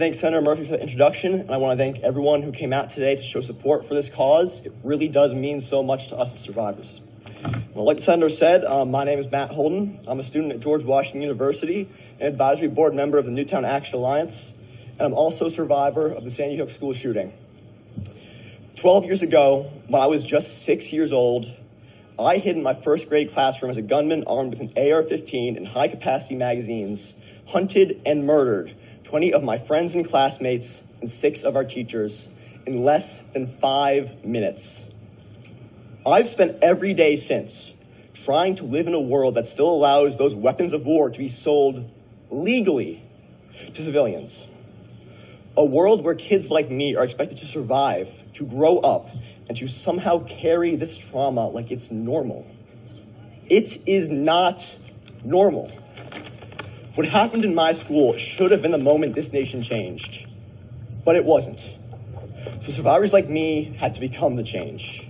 Thanks, Senator Murphy, for the introduction, and I want to thank everyone who came out today to show support for this cause. It really does mean so much to us as survivors. Well, like the Senator said, my name is Matt Holden. I'm a student at George Washington University, an advisory board member of the Newtown Action Alliance, and I'm also a survivor of the Sandy Hook school shooting. 12 years ago, when I was just 6 years old, I hid in my first grade classroom as a gunman armed with an AR-15 and high-capacity magazines, hunted and murdered 20 of my friends and classmates and 6 of our teachers in less than 5 minutes. I've spent every day since trying to live in a world that still allows those weapons of war to be sold legally to civilians. A world where kids like me are expected to survive, to grow up, and to somehow carry this trauma like it's normal. It is not normal. What happened in my school should have been the moment this nation changed, but it wasn't. So survivors like me had to become the change.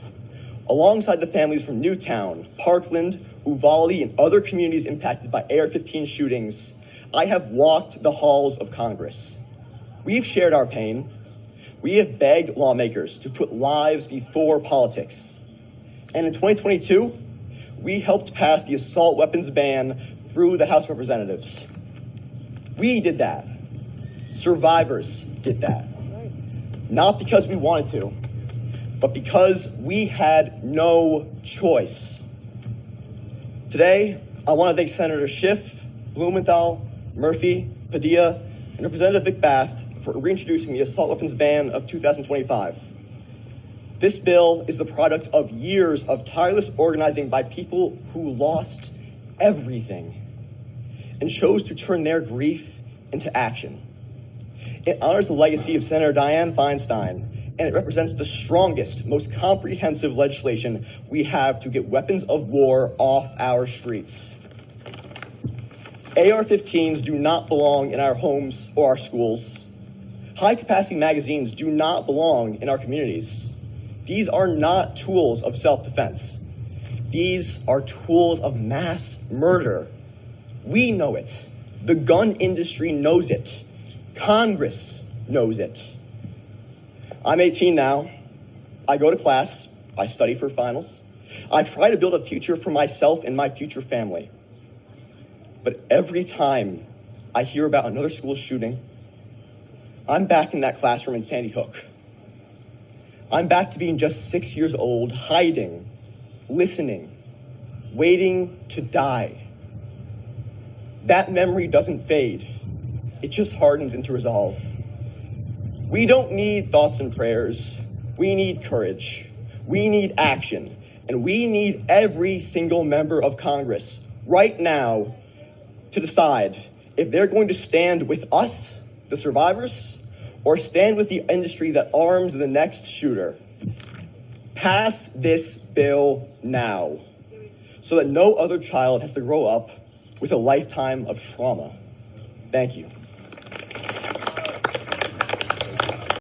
Alongside the families from Newtown, Parkland, Uvalde, and other communities impacted by AR-15 shootings, I have walked the halls of Congress. We've shared our pain. We have begged lawmakers to put lives before politics. And in 2022, we helped pass the assault weapons ban through the House of Representatives. We did that. Survivors did that. Not because we wanted to, but because we had no choice. Today, I want to thank Senator Schiff, Blumenthal, Murphy, Padilla, and Representative McBath for reintroducing the assault weapons ban of 2025. This bill is the product of years of tireless organizing by people who lost everything and chose to turn their grief into action. It honors the legacy of Senator Dianne Feinstein, and it represents the strongest, most comprehensive legislation we have to get weapons of war off our streets. AR-15s do not belong in our homes or our schools. High-capacity magazines do not belong in our communities. These are not tools of self-defense. These are tools of mass murder. We know it. The gun industry knows it. Congress knows it. I'm 18 now. I go to class. I study for finals. I try to build a future for myself and my future family. But every time I hear about another school shooting, I'm back in that classroom in Sandy Hook. I'm back to being just 6 years old, hiding, listening, waiting to die. That memory doesn't fade. It just hardens into resolve. We don't need thoughts and prayers. We need courage. We need action. And we need every single member of Congress right now to decide if they're going to stand with us, the survivors, or stand with the industry that arms the next shooter. Pass this bill now so that no other child has to grow up with a lifetime of trauma. Thank you.